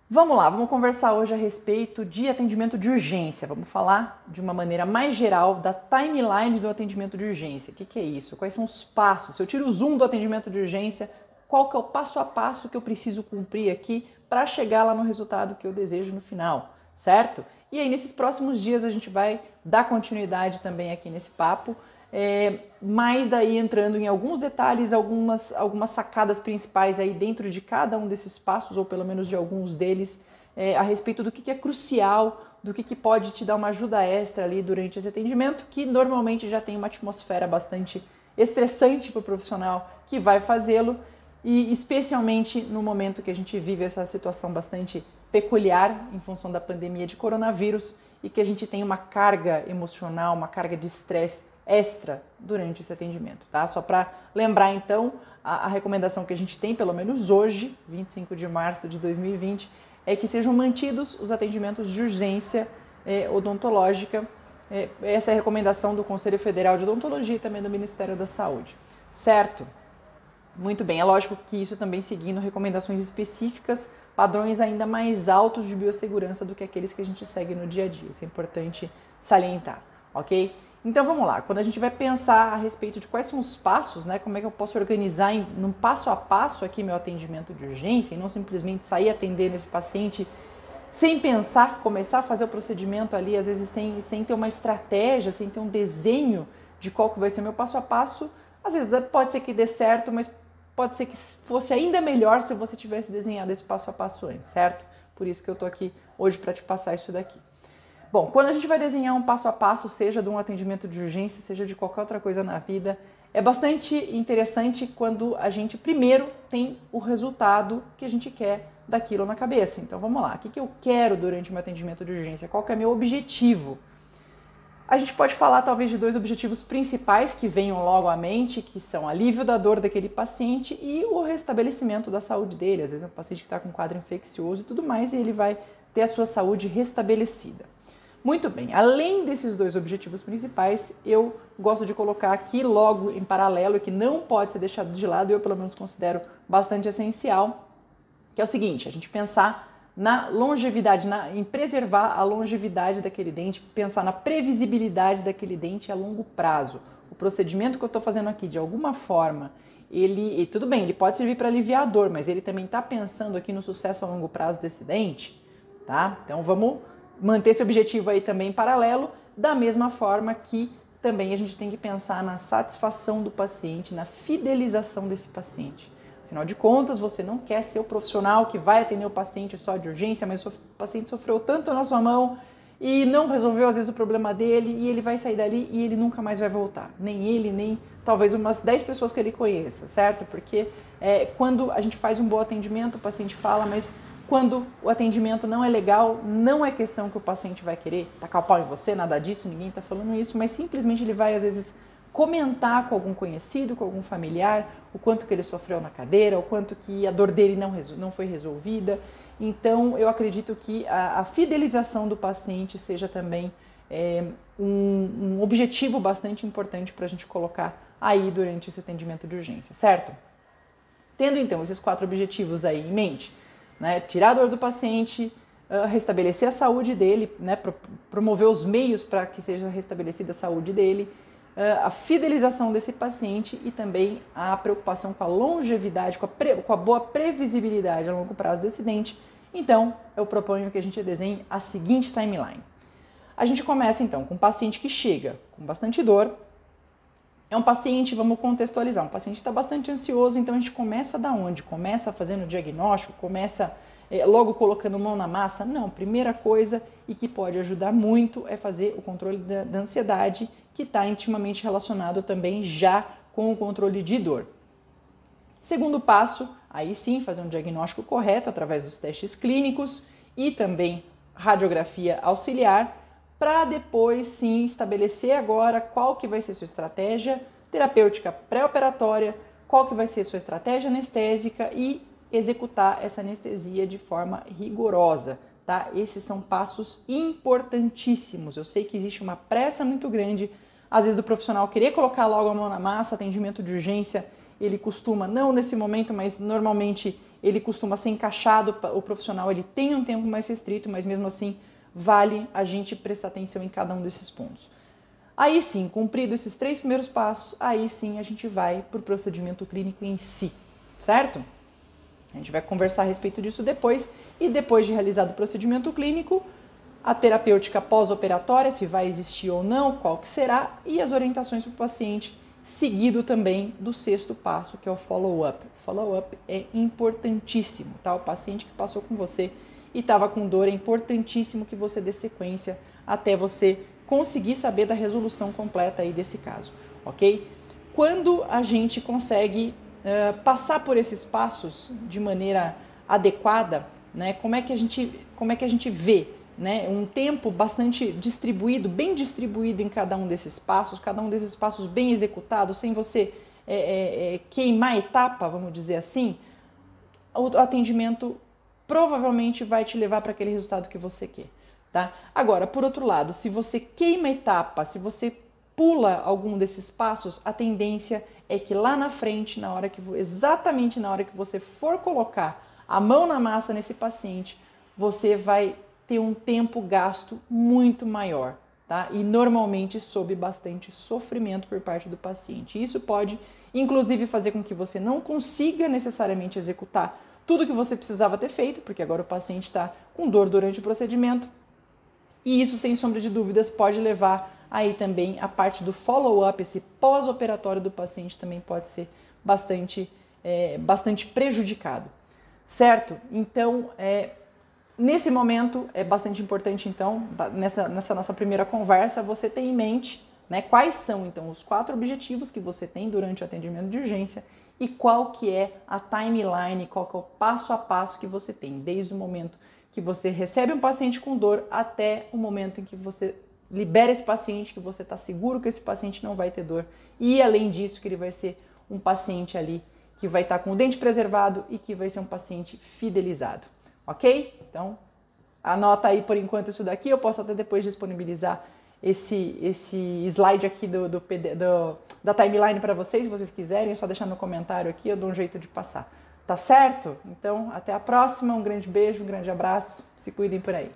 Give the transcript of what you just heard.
Vamos lá, vamos conversar hoje a respeito de atendimento de urgência. Vamos falar de uma maneira mais geral da timeline do atendimento de urgência. O que é isso? Quais são os passos? Se eu tiro o zoom do atendimento de urgência, qual que é o passo a passo que eu preciso cumprir aqui para chegar lá no resultado que eu desejo no final, certo? E aí nesses próximos dias a gente vai dar continuidade também aqui nesse papo, mas daí entrando em alguns detalhes, algumas sacadas principais aí dentro de cada um desses passos, ou pelo menos de alguns deles, a respeito do que é crucial, do que pode te dar uma ajuda extra ali durante esse atendimento, que normalmente já tem uma atmosfera bastante estressante para o profissional que vai fazê-lo, e especialmente no momento que a gente vive essa situação bastante peculiar em função da pandemia de coronavírus e que a gente tem uma carga emocional, uma carga de estresse extra durante esse atendimento, tá? Só para lembrar então, a recomendação que a gente tem, pelo menos hoje, 25 de março de 2020, é que sejam mantidos os atendimentos de urgência odontológica. Essa é a recomendação do Conselho Federal de Odontologia e também do Ministério da Saúde, certo? Muito bem, é lógico que isso também seguindo recomendações específicas, padrões ainda mais altos de biossegurança do que aqueles que a gente segue no dia a dia. Isso é importante salientar, ok? Então vamos lá, quando a gente vai pensar a respeito de quais são os passos, né, como é que eu posso organizar num passo a passo aqui meu atendimento de urgência e não simplesmente sair atendendo esse paciente sem pensar, começar a fazer o procedimento ali, às vezes sem ter uma estratégia, sem ter um desenho de qual que vai ser o meu passo a passo. Às vezes pode ser que dê certo, mas pode ser que fosse ainda melhor se você tivesse desenhado esse passo a passo antes, certo? Por isso que eu tô aqui hoje para te passar isso daqui. Bom, quando a gente vai desenhar um passo a passo, seja de um atendimento de urgência, seja de qualquer outra coisa na vida, é bastante interessante quando a gente primeiro tem o resultado que a gente quer daquilo na cabeça. Então vamos lá, o que eu quero durante o meu atendimento de urgência? Qual que é o meu objetivo? A gente pode falar talvez de dois objetivos principais que venham logo à mente, que são alívio da dor daquele paciente e o restabelecimento da saúde dele. Às vezes é um paciente que está com quadro infeccioso e tudo mais e ele vai ter a sua saúde restabelecida. Muito bem, além desses dois objetivos principais, eu gosto de colocar aqui logo em paralelo, que não pode ser deixado de lado, eu pelo menos considero bastante essencial, que é o seguinte, a gente pensar na longevidade, em preservar a longevidade daquele dente, pensar na previsibilidade daquele dente a longo prazo. O procedimento que eu estou fazendo aqui, de alguma forma, tudo bem, ele pode servir para aliviar a dor, mas ele também está pensando aqui no sucesso a longo prazo desse dente, tá? Então vamos manter esse objetivo aí também em paralelo, da mesma forma que também a gente tem que pensar na satisfação do paciente, na fidelização desse paciente. Afinal de contas, você não quer ser o profissional que vai atender o paciente só de urgência, mas o paciente sofreu tanto na sua mão e não resolveu às vezes o problema dele e ele vai sair dali e ele nunca mais vai voltar. Nem ele, nem talvez umas 10 pessoas que ele conheça, certo? Porque quando a gente faz um bom atendimento, o paciente fala, mas quando o atendimento não é legal, não é questão que o paciente vai querer tacar o pau em você, nada disso, ninguém está falando isso, mas simplesmente ele vai às vezes comentar com algum conhecido, com algum familiar, o quanto que ele sofreu na cadeira, o quanto que a dor dele não foi resolvida. Então, eu acredito que a fidelização do paciente seja também um objetivo bastante importante para a gente colocar aí durante esse atendimento de urgência, certo? Tendo então esses 4 objetivos aí em mente, né, tirar a dor do paciente, restabelecer a saúde dele, né, promover os meios para que seja restabelecida a saúde dele, a fidelização desse paciente e também a preocupação com a longevidade, com a boa previsibilidade a longo prazo desse dente. Então, eu proponho que a gente desenhe a seguinte timeline. A gente começa então com um paciente que chega com bastante dor. É um paciente, vamos contextualizar, um paciente que está bastante ansioso, então a gente começa da onde? Começa fazendo o diagnóstico, começa logo colocando mão na massa? Não, primeira coisa e que pode ajudar muito é fazer o controle da ansiedade, que está intimamente relacionado também já com o controle de dor. Segundo passo, aí sim, fazer um diagnóstico correto através dos testes clínicos e também radiografia auxiliar, para depois sim estabelecer agora qual que vai ser sua estratégia terapêutica pré-operatória, qual que vai ser sua estratégia anestésica e executar essa anestesia de forma rigorosa, tá? Esses são passos importantíssimos. Eu sei que existe uma pressa muito grande, às vezes do profissional querer colocar logo a mão na massa, atendimento de urgência, ele costuma, não nesse momento, mas normalmente ele costuma ser encaixado, o profissional ele tem um tempo mais restrito, mas mesmo assim vale a gente prestar atenção em cada um desses pontos. Aí sim, cumprido esses 3 primeiros passos, aí sim a gente vai para o procedimento clínico em si, certo? A gente vai conversar a respeito disso depois, e depois de realizado o procedimento clínico, a terapêutica pós-operatória, se vai existir ou não, qual que será, e as orientações para o paciente, seguido também do 6º passo, que é o follow-up. O follow-up é importantíssimo, tá? O paciente que passou com você e estava com dor, é importantíssimo que você dê sequência até você conseguir saber da resolução completa aí desse caso, ok? Quando a gente consegue passar por esses passos de maneira adequada, né? Como é que a gente vê, né, um tempo bastante distribuído, bem distribuído em cada um desses passos bem executados, sem você queimar a etapa, vamos dizer assim, o atendimento provavelmente vai te levar para aquele resultado que você quer, tá? Agora, por outro lado, se você queima a etapa, se você pula algum desses passos, a tendência é que lá na frente, exatamente na hora que você for colocar a mão na massa nesse paciente, você vai ter um tempo gasto muito maior, tá? E normalmente sob bastante sofrimento por parte do paciente. Isso pode, inclusive, fazer com que você não consiga necessariamente executar tudo que você precisava ter feito, porque agora o paciente está com dor durante o procedimento. E isso, sem sombra de dúvidas, pode levar aí também a parte do follow-up, esse pós-operatório do paciente também pode ser bastante prejudicado, certo? Então, nesse momento, é bastante importante, então, nessa nossa primeira conversa, você ter em mente, né, quais são, então, os 4 objetivos que você tem durante o atendimento de urgência e qual que é a timeline, qual que é o passo a passo que você tem, desde o momento que você recebe um paciente com dor até o momento em que você libera esse paciente, que você está seguro que esse paciente não vai ter dor e, além disso, que ele vai ser um paciente ali que vai estar com o dente preservado e que vai ser um paciente fidelizado, ok? Então, anota aí por enquanto isso daqui, eu posso até depois disponibilizar esse slide aqui da timeline para vocês, se vocês quiserem, é só deixar no comentário aqui, eu dou um jeito de passar. Tá certo? Então, até a próxima, um grande beijo, um grande abraço, se cuidem por aí.